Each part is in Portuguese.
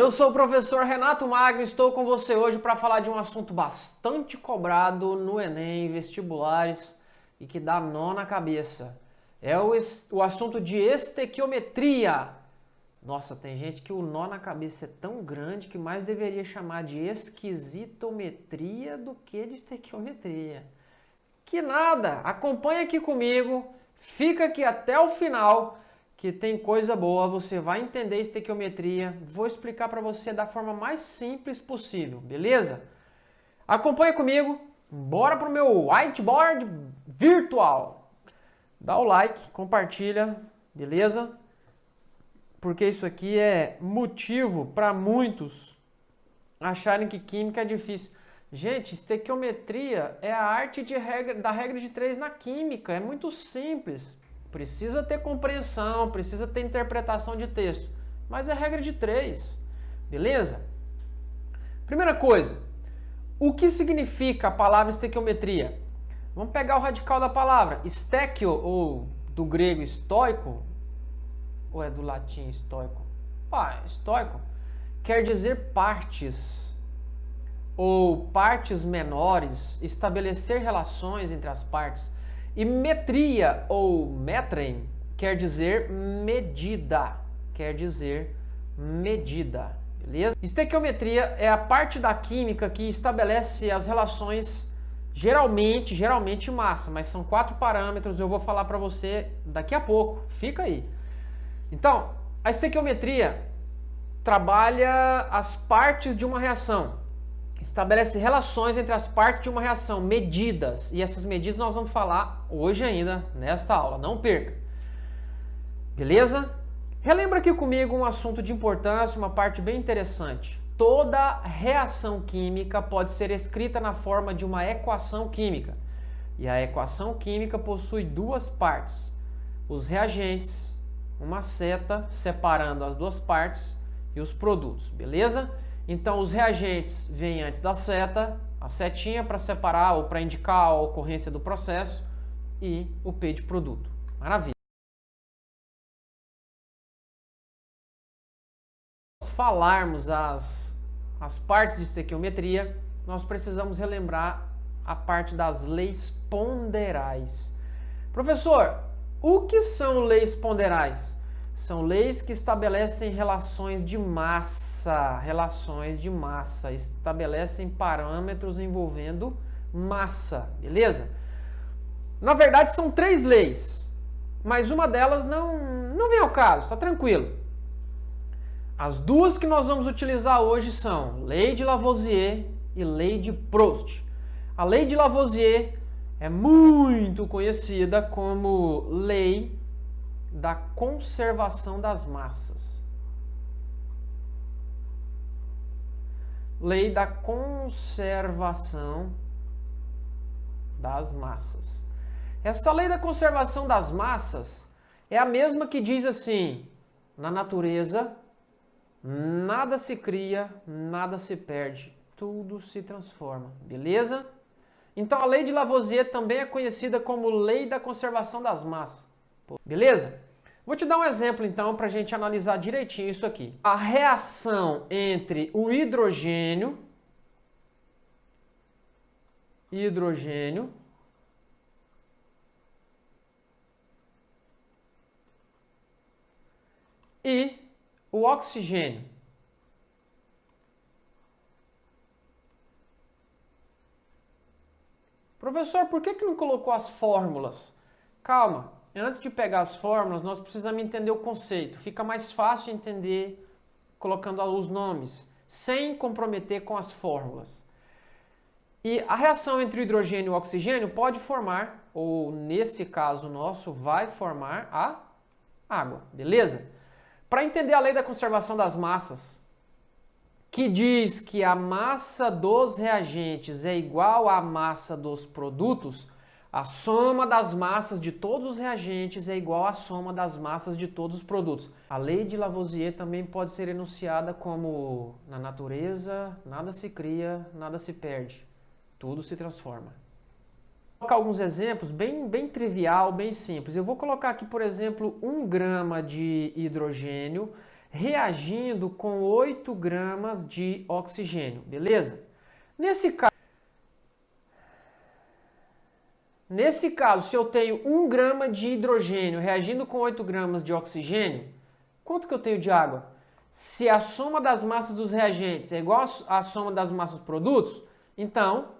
Eu sou o professor Renato Magno e estou com você hoje para falar de um assunto bastante cobrado no Enem, vestibulares e que dá nó na cabeça. É o assunto de estequiometria. Nossa, tem gente que o nó na cabeça é tão grande que mais deveria chamar de esquisitometria do que de estequiometria. Que nada! Acompanha aqui comigo, fica aqui até o final que tem coisa boa, você vai entender estequiometria, vou explicar para você da forma mais simples possível, beleza? Acompanha comigo, bora pro meu whiteboard virtual. Dá o like, compartilha, beleza? Porque isso aqui é motivo para muitos acharem que química é difícil. Gente, estequiometria é a arte da regra de 3 na química, é muito simples. Precisa ter compreensão, precisa ter interpretação de texto, mas é regra de 3, beleza? Primeira coisa, o que significa a palavra estequiometria? Vamos pegar o radical da palavra. Stekio, ou do grego estoico, ou é do latim estoico? Estoico quer dizer partes, ou partes menores, estabelecer relações entre as partes. E metria, ou metrem, quer dizer medida, beleza? Estequiometria é a parte da química que estabelece as relações geralmente massa, mas são 4 parâmetros, eu vou falar para você daqui a pouco, fica aí. Então, a estequiometria trabalha as partes de uma reação. Estabelece relações entre as partes de uma reação, medidas. E essas medidas nós vamos falar hoje ainda, nesta aula. Não perca. Beleza? Relembra aqui comigo um assunto de importância, uma parte bem interessante. Toda reação química pode ser escrita na forma de uma equação química. E a equação química possui 2 partes. Os reagentes, uma seta separando as 2 partes e os produtos. Beleza? Então, os reagentes vêm antes da seta, a setinha para separar ou para indicar a ocorrência do processo e o P de produto. Maravilha. Se falarmos as partes de estequiometria, nós precisamos relembrar a parte das leis ponderais. Professor, o que são leis ponderais? São leis que estabelecem relações de massa, estabelecem parâmetros envolvendo massa, beleza? Na verdade são 3 leis, mas uma delas não vem ao caso, tá tranquilo. As 2 que nós vamos utilizar hoje são lei de Lavoisier e lei de Proust. A lei de Lavoisier é muito conhecida como lei da conservação das massas. Lei da conservação das massas. Essa lei da conservação das massas é a mesma que diz assim: na natureza, nada se cria, nada se perde, tudo se transforma. Beleza? Então a lei de Lavoisier também é conhecida como lei da conservação das massas. Beleza? Vou te dar um exemplo então para a gente analisar direitinho isso aqui. A reação entre o hidrogênio e o oxigênio. Professor, por que não colocou as fórmulas? Calma. Antes de pegar as fórmulas, nós precisamos entender o conceito. Fica mais fácil de entender colocando os nomes, sem comprometer com as fórmulas. E a reação entre o hidrogênio e o oxigênio pode formar, ou nesse caso nosso, vai formar a água, beleza? Para entender a lei da conservação das massas, que diz que a massa dos reagentes é igual à massa dos produtos, a soma das massas de todos os reagentes é igual à soma das massas de todos os produtos. A lei de Lavoisier também pode ser enunciada como: na natureza, nada se cria, nada se perde, tudo se transforma. Vou colocar alguns exemplos bem trivial, bem simples. Eu vou colocar aqui, por exemplo, 1 grama de hidrogênio reagindo com 8 gramas de oxigênio, beleza? Nesse caso, se eu tenho 1 grama de hidrogênio reagindo com 8 gramas de oxigênio, quanto que eu tenho de água? Se a soma das massas dos reagentes é igual à soma das massas dos produtos, então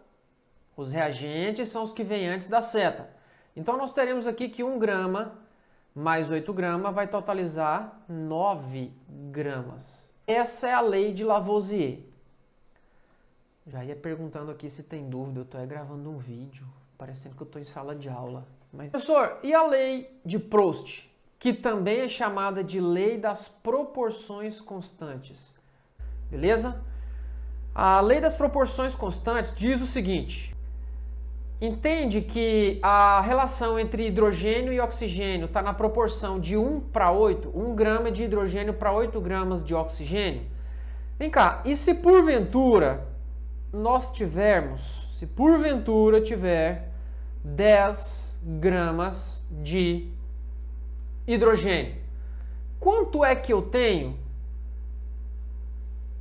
os reagentes são os que vêm antes da seta. Então nós teremos aqui que 1 grama mais 8 gramas vai totalizar 9 gramas. Essa é a lei de Lavoisier. Já ia perguntando aqui se tem dúvida, eu estou gravando um vídeo, parecendo que eu estou em sala de aula. Mas... Professor, e a lei de Proust, que também é chamada de lei das proporções constantes? Beleza? A lei das proporções constantes diz o seguinte: entende que a relação entre hidrogênio e oxigênio está na proporção de 1 para 8, 1 grama de hidrogênio para 8 gramas de oxigênio? Vem cá, e se porventura nós tivermos, se porventura tiver 10 gramas de hidrogênio, quanto é que eu tenho?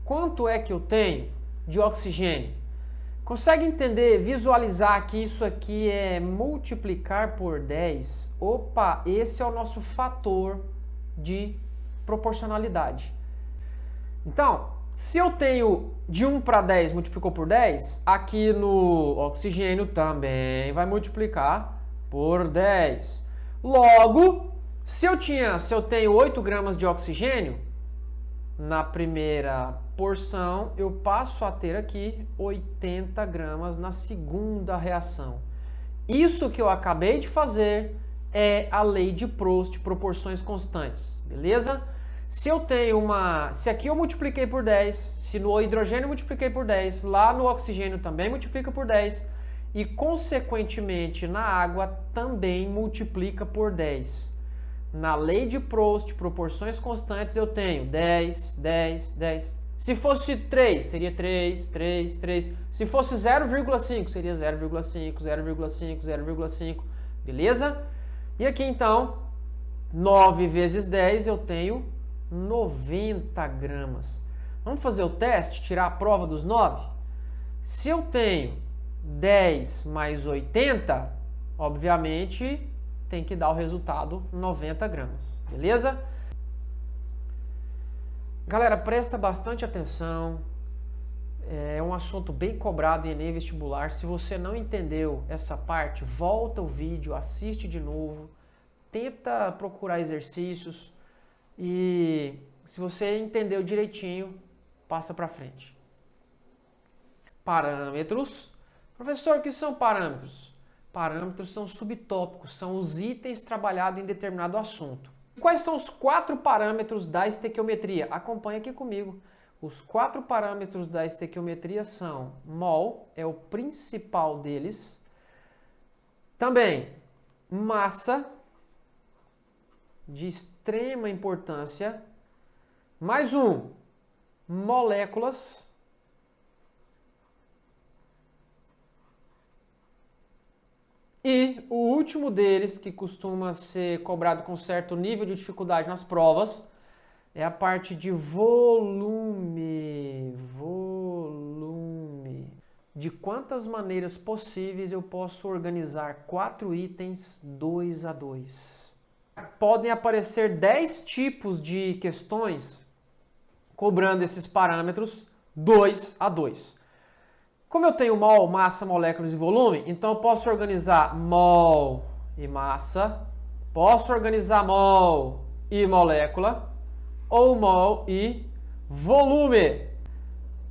Quanto é que eu tenho de oxigênio? Consegue entender, visualizar que isso aqui é multiplicar por 10? Opa, esse é o nosso fator de proporcionalidade. Então, se eu tenho de 1 para 10 multiplicou por 10, aqui no oxigênio também vai multiplicar por 10. Logo, se eu tenho 8 gramas de oxigênio, na primeira porção, eu passo a ter aqui 80 gramas na segunda reação. Isso que eu acabei de fazer é a lei de Proust, proporções constantes, beleza? Se aqui eu multipliquei por 10, se no hidrogênio eu multipliquei por 10, lá no oxigênio também multiplica por 10 e, consequentemente, na água também multiplica por 10. Na lei de Proust, proporções constantes, eu tenho 10, 10, 10. Se fosse 3, seria 3, 3, 3. Se fosse 0,5, seria 0,5, 0,5, 0,5. Beleza? E aqui, então, 9 vezes 10, eu tenho 90 gramas. Vamos fazer o teste, tirar a prova dos 9? Se eu tenho 10 mais 80, obviamente tem que dar o resultado 90 gramas, beleza? Galera, presta bastante atenção, é um assunto bem cobrado em Enem vestibular. Se você não entendeu essa parte, volta o vídeo, assiste de novo, tenta procurar exercícios e se você entendeu direitinho, passa para frente. Parâmetros. Professor, o que são parâmetros? Parâmetros são subtópicos, são os itens trabalhados em determinado assunto. Quais são os 4 parâmetros da estequiometria? Acompanhe aqui comigo. Os 4 parâmetros da estequiometria são mol, é o principal deles. Também massa, de extrema importância. Mais um, moléculas. E o último deles, que costuma ser cobrado com certo nível de dificuldade nas provas, é a parte de volume. Volume. De quantas maneiras possíveis eu posso organizar 4 itens 2 a 2. Podem aparecer 10 tipos de questões cobrando esses parâmetros 2 a 2. Como eu tenho mol, massa, moléculas e volume, então eu posso organizar mol e massa, posso organizar mol e molécula, ou mol e volume.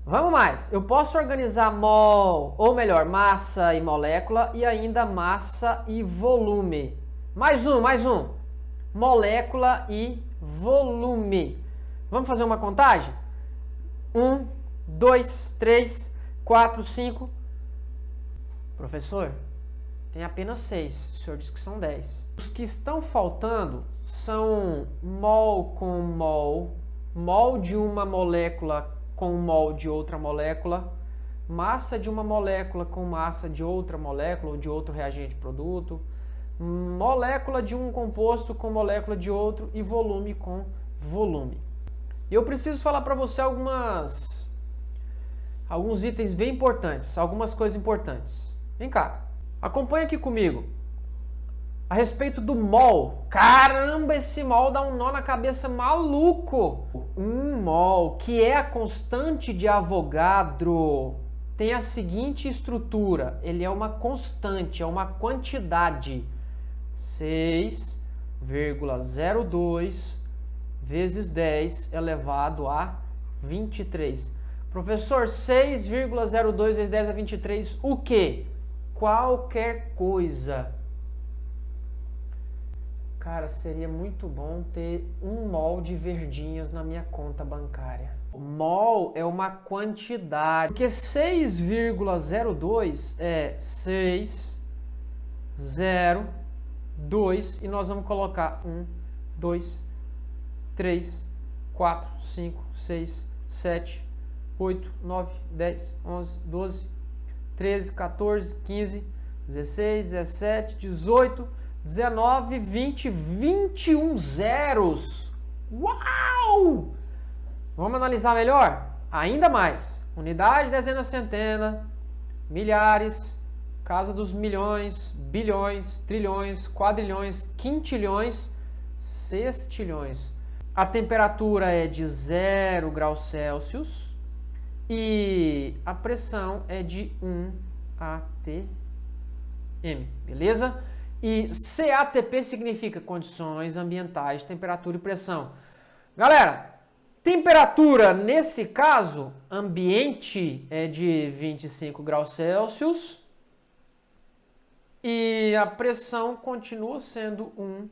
Vamos mais, eu posso organizar mol, ou melhor, massa e molécula, e ainda massa e volume. Mais um, molécula e volume. Vamos fazer uma contagem? 1, 2, 3... 4, 5. Professor, tem apenas 6. O senhor disse que são 10. Os que estão faltando são mol com mol, mol de uma molécula com mol de outra molécula, massa de uma molécula com massa de outra molécula ou de outro reagente produto, molécula de um composto com molécula de outro e volume com volume. E eu preciso falar para você alguns itens bem importantes, algumas coisas importantes. Vem cá, acompanha aqui comigo. A respeito do mol. Caramba, esse mol dá um nó na cabeça maluco. Um mol, que é a constante de Avogadro, tem a seguinte estrutura. Ele é uma constante, é uma quantidade. 6,02 vezes 10 elevado a 23. Professor, 6,02 vezes 10 a 23, o quê? Qualquer coisa. Cara, seria muito bom ter um mol de verdinhas na minha conta bancária. Mol é uma quantidade, porque 6,02 é 6,02 e nós vamos colocar 1, 2, 3, 4, 5, 6, 7, 8, 9, 10, 11, 12, 13, 14, 15, 16, 17, 18, 19, 20, 21 zeros. Uau! Vamos analisar melhor? Ainda mais. Unidade, dezena, centena, milhares, casa dos milhões, bilhões, trilhões, quadrilhões, quintilhões, sextilhões. A temperatura é de 0 graus Celsius e a pressão é de 1 atm, beleza? E CATP significa condições ambientais de temperatura e pressão. Galera, temperatura nesse caso, ambiente é de 25 graus Celsius e a pressão continua sendo 1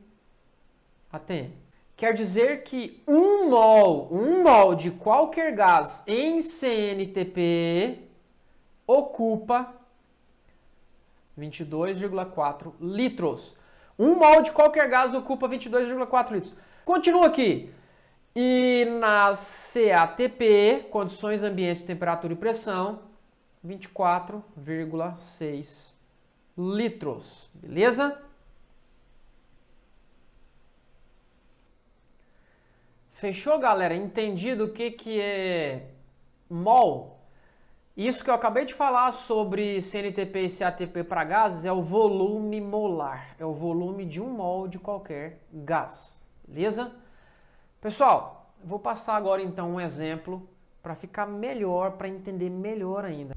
atm. Quer dizer que um mol de qualquer gás em CNTP ocupa 22,4 litros. Um mol de qualquer gás ocupa 22,4 litros. Continua aqui. E na CATP, condições ambiente, temperatura e pressão, 24,6 litros. Beleza? Fechou, galera? Entendido o que é mol? Isso que eu acabei de falar sobre CNTP e CATP para gases é o volume molar. É o volume de um mol de qualquer gás. Beleza? Pessoal, vou passar agora então um exemplo para ficar melhor, para entender melhor ainda.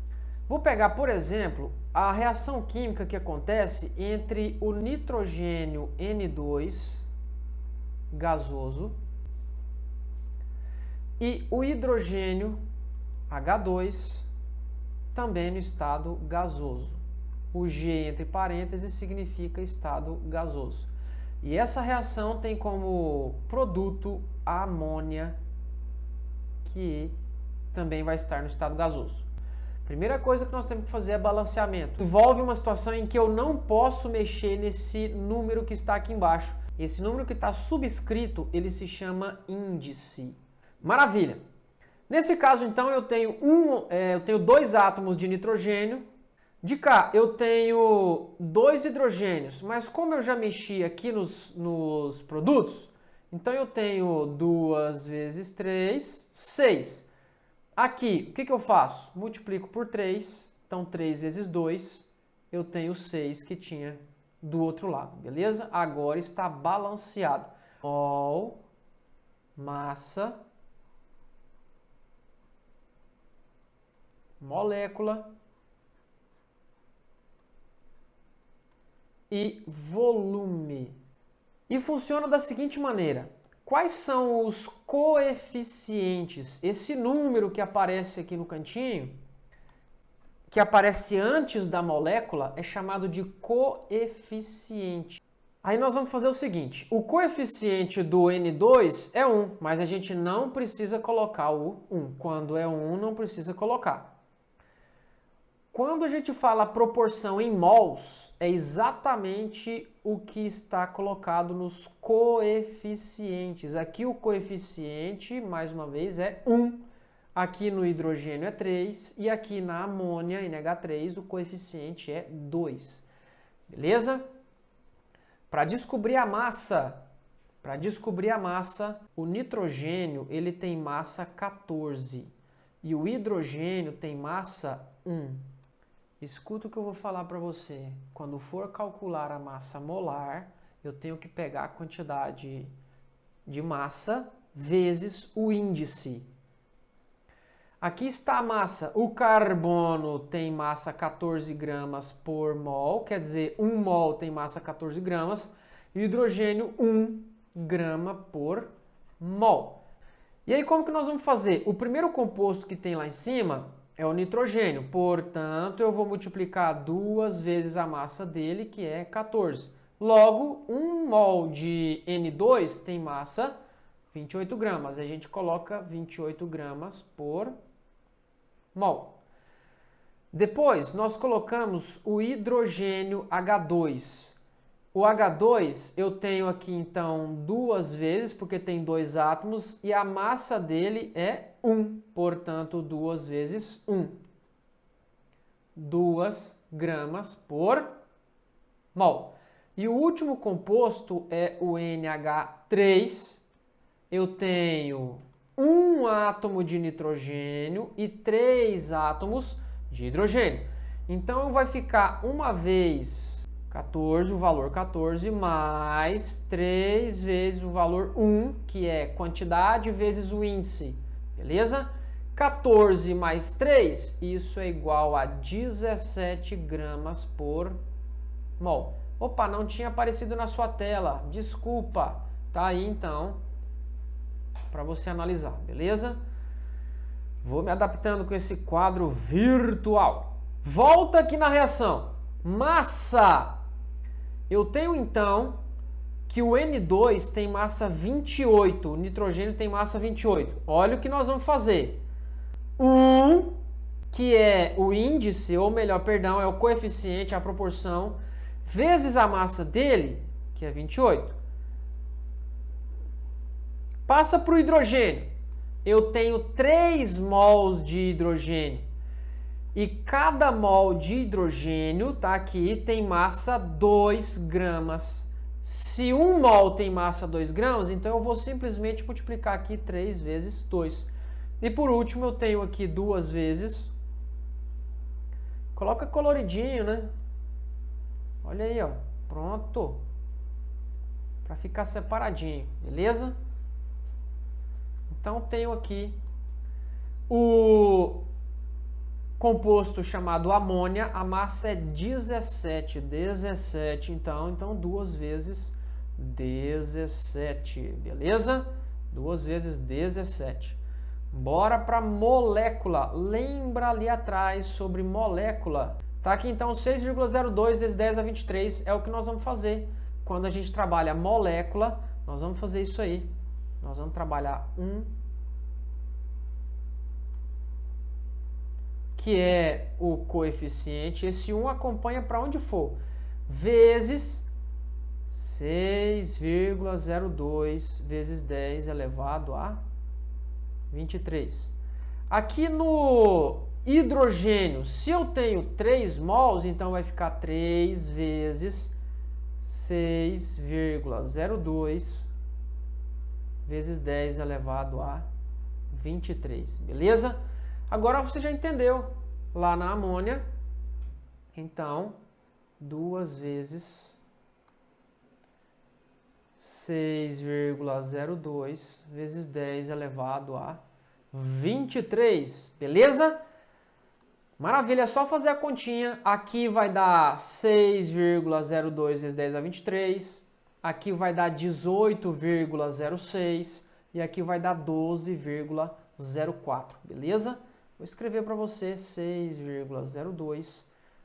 Vou pegar, por exemplo, a reação química que acontece entre o nitrogênio N2 gasoso e o hidrogênio H2 também no estado gasoso. O G entre parênteses significa estado gasoso. E essa reação tem como produto a amônia, que também vai estar no estado gasoso. Primeira coisa que nós temos que fazer é balanceamento. Envolve uma situação em que eu não posso mexer nesse número que está aqui embaixo. Esse número que está subscrito, ele se chama índice. Maravilha! Nesse caso, então, eu tenho dois átomos de nitrogênio. De cá, eu tenho 2 hidrogênios, mas como eu já mexi aqui nos produtos, então eu tenho 2 vezes 3, 6. Aqui, o que eu faço? Multiplico por 3, então 3 vezes 2, eu tenho 6 que tinha do outro lado, beleza? Agora está balanceado. Mol, massa, molécula e volume. E funciona da seguinte maneira. Quais são os coeficientes? Esse número que aparece aqui no cantinho, que aparece antes da molécula, é chamado de coeficiente. Aí nós vamos fazer o seguinte, o coeficiente do N2 é 1, mas a gente não precisa colocar o 1. Quando é 1, não precisa colocar. Quando a gente fala proporção em mols, é exatamente o que está colocado nos coeficientes. Aqui o coeficiente, mais uma vez, é 1. Aqui no hidrogênio é 3 e aqui na amônia, NH3, o coeficiente é 2. Beleza? Para descobrir a massa, Para descobrir a massa, o nitrogênio ele tem massa 14 e o hidrogênio tem massa 1. Escuta o que eu vou falar para você. Quando for calcular a massa molar, eu tenho que pegar a quantidade de massa vezes o índice. Aqui está a massa. O carbono tem massa 14 gramas por mol, quer dizer, 1 mol tem massa 14 gramas, e o hidrogênio 1 grama por mol. E aí como que nós vamos fazer? O primeiro composto que tem lá em cima é o nitrogênio, portanto eu vou multiplicar 2 vezes a massa dele, que é 14. Logo, 1 mol de N2 tem massa 28 gramas. A gente coloca 28 gramas por mol. Depois, nós colocamos o hidrogênio H2. O H2 eu tenho aqui, então, 2 vezes, porque tem 2 átomos, e a massa dele é 1. Portanto, 2 vezes 1. 2 gramas por mol. E o último composto é o NH3. Eu tenho 1 átomo de nitrogênio e 3 átomos de hidrogênio. Então vai ficar 1 vez 14, o valor 14, mais 3 vezes o valor 1, que é quantidade vezes o índice. Beleza? 14 mais 3, isso é igual a 17 gramas por mol. Opa, não tinha aparecido na sua tela. Desculpa. Tá aí então para você analisar, beleza? Vou me adaptando com esse quadro virtual. Volta aqui na reação. Massa. Eu tenho então que o N2 tem massa 28, o nitrogênio tem massa 28. Olha o que nós vamos fazer. 1, que é o índice, ou melhor, perdão, é o coeficiente, a proporção, vezes a massa dele, que é 28. Passa para o hidrogênio. Eu tenho 3 mols de hidrogênio. E cada mol de hidrogênio, tá aqui, tem massa 2 gramas. Se 1 mol tem massa 2 gramas, então eu vou simplesmente multiplicar aqui 3 vezes 2. E por último eu tenho aqui 2 vezes. Coloca coloridinho, né? Olha aí, ó. Pronto. Para ficar separadinho, beleza? Então tenho aqui o composto chamado amônia, a massa é 17, então 2 vezes 17, beleza? 2 vezes 17. Bora para molécula, lembra ali atrás sobre molécula. Tá aqui então 6,02 vezes 10 a 23 é o que nós vamos fazer. Quando a gente trabalha molécula, nós vamos fazer isso aí. Nós vamos trabalhar 1, que é o coeficiente, esse 1 acompanha para onde for, vezes 6,02 vezes 10 elevado a 23. Aqui no hidrogênio, se eu tenho 3 mols, então vai ficar 3 vezes 6,02 vezes 10 elevado a 23, beleza? Agora você já entendeu, lá na amônia, então, 2 vezes 6,02 vezes 10 elevado a 23, beleza? Maravilha, é só fazer a continha. Aqui vai dar 6,02 vezes 10 a 23, aqui vai dar 18,06 e aqui vai dar 12,04, beleza? Vou escrever para você 6,02,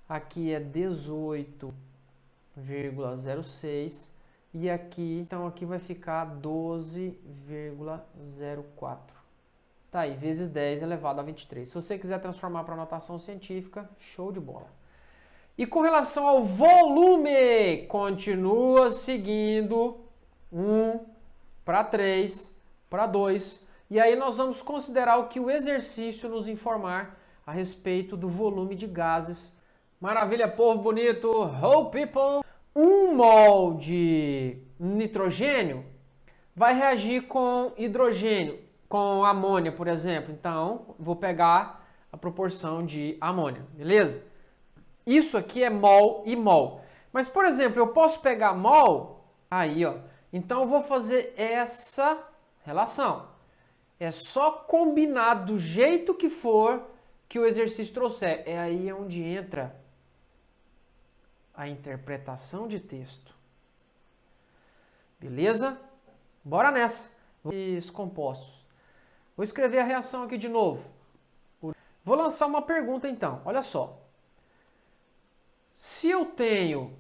aqui é 18,06 e aqui, então aqui vai ficar 12,04. Tá aí, vezes 10 elevado a 23. Se você quiser transformar para notação científica, show de bola. E com relação ao volume, continua seguindo 1 para 3 para 2. E aí nós vamos considerar o que o exercício nos informar a respeito do volume de gases. Maravilha, povo bonito! Ho, people! 1 mol de nitrogênio vai reagir com hidrogênio, com amônia, por exemplo. Então, vou pegar a proporção de amônia, beleza? Isso aqui é mol e mol. Mas, por exemplo, eu posso pegar mol, aí, ó. Então, eu vou fazer essa relação. É só combinar do jeito que for que o exercício trouxer. É aí onde entra a interpretação de texto. Beleza? Bora nessa. Os compostos. Vou escrever a reação aqui de novo. Vou lançar uma pergunta então. Olha só. Se eu tenho,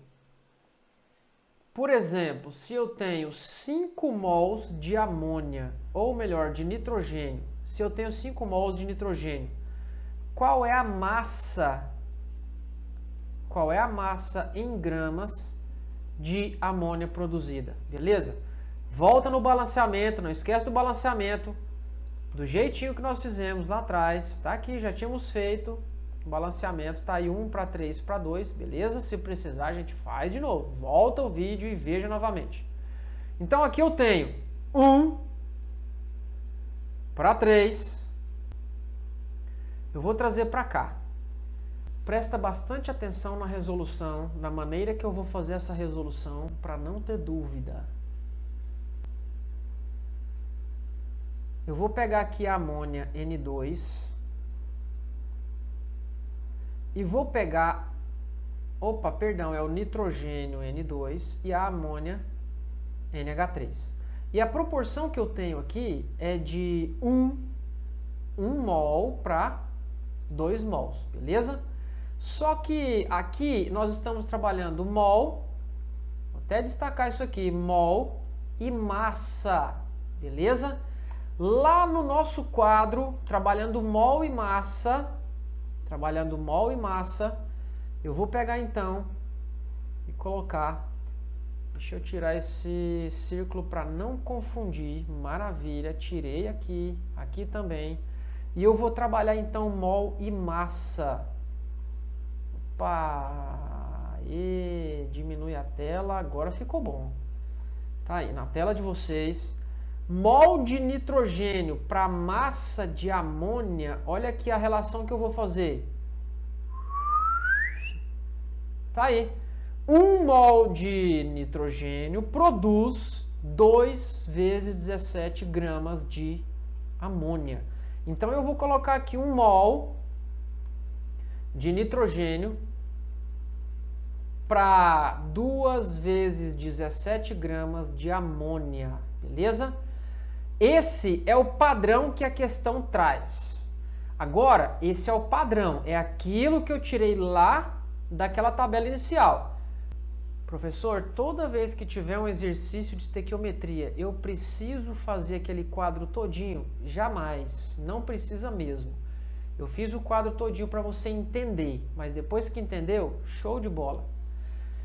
por exemplo, se eu tenho 5 mols de amônia, ou melhor, de nitrogênio, se eu tenho 5 mols de nitrogênio, qual é a massa em gramas de amônia produzida? Beleza? Volta no balanceamento, não esquece do balanceamento, do jeitinho que nós fizemos lá atrás, tá aqui, já tínhamos feito. O balanceamento tá aí 1 para 3 para 2, beleza? Se precisar a gente faz de novo. Volta o vídeo e veja novamente. Então aqui eu tenho 1 para 3. Eu vou trazer para cá. Presta bastante atenção na resolução, na maneira que eu vou fazer essa resolução para não ter dúvida. Eu vou pegar aqui a amônia N2 e vou pegar, é o nitrogênio N2 e a amônia NH3. E a proporção que eu tenho aqui é de 1 mol para 2 mols, beleza? Só que aqui nós estamos trabalhando mol, vou até destacar isso aqui, mol e massa, beleza? Lá no nosso quadro, trabalhando mol e massa, eu vou pegar então e colocar, deixa eu tirar esse círculo para não confundir, maravilha, tirei aqui, aqui também, e eu vou trabalhar então mol e massa. Opa, e diminui a tela, agora ficou bom. Tá aí, na tela de vocês. Mol de nitrogênio para massa de amônia, olha aqui a relação que eu vou fazer. Tá aí. 1 mol de nitrogênio produz 2 vezes 17 gramas de amônia. Então eu vou colocar aqui 1 mol de nitrogênio para 2 vezes 17 gramas de amônia, beleza? Esse é o padrão que a questão traz. Agora, esse é o padrão, é aquilo que eu tirei lá daquela tabela inicial. Professor, toda vez que tiver um exercício de estequiometria, eu preciso fazer aquele quadro todinho? Jamais, não precisa mesmo. Eu fiz o quadro todinho para você entender, mas depois que entendeu, show de bola.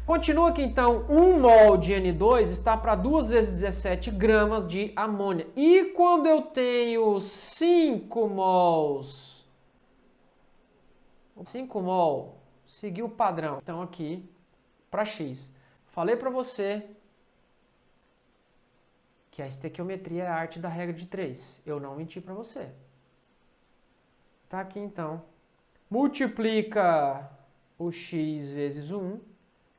Continua aqui então, 1 mol de N2 está para 2 vezes 17 gramas de amônia. E quando eu tenho 5 mols, 5 mol, seguiu o padrão. Então aqui, para X. Falei para você que a estequiometria é a arte da regra de 3. Eu não menti para você. Tá aqui então. Multiplica o X vezes 1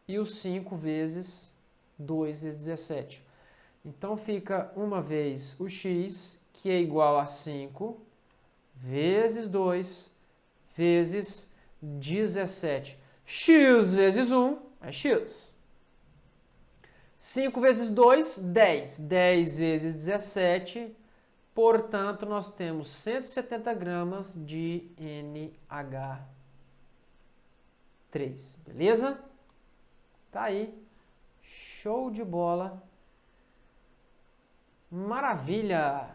e o 5 vezes 2 vezes 17. Então fica uma vez o X, que é igual a 5 vezes 2 vezes 17. X vezes 1 é X. 5 vezes 2, 10. 10 vezes 17, portanto, nós temos 170 gramas de NH3. Beleza? Tá aí. Show de bola. Maravilha!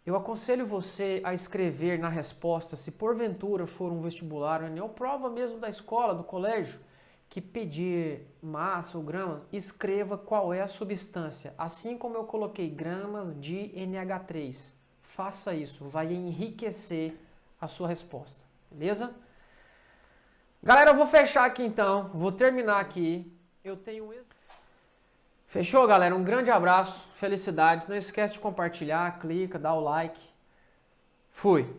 Eu aconselho você a escrever na resposta, se porventura for um vestibular ou prova mesmo da escola, do colégio, que pedir massa ou gramas, escreva qual é a substância. Assim como eu coloquei gramas de NH3. Faça isso, vai enriquecer a sua resposta. Beleza? Galera, eu vou fechar aqui então, vou terminar aqui. Eu tenho Fechou, galera? Um grande abraço, felicidades. Não esquece de compartilhar, clica, dá o like. Fui!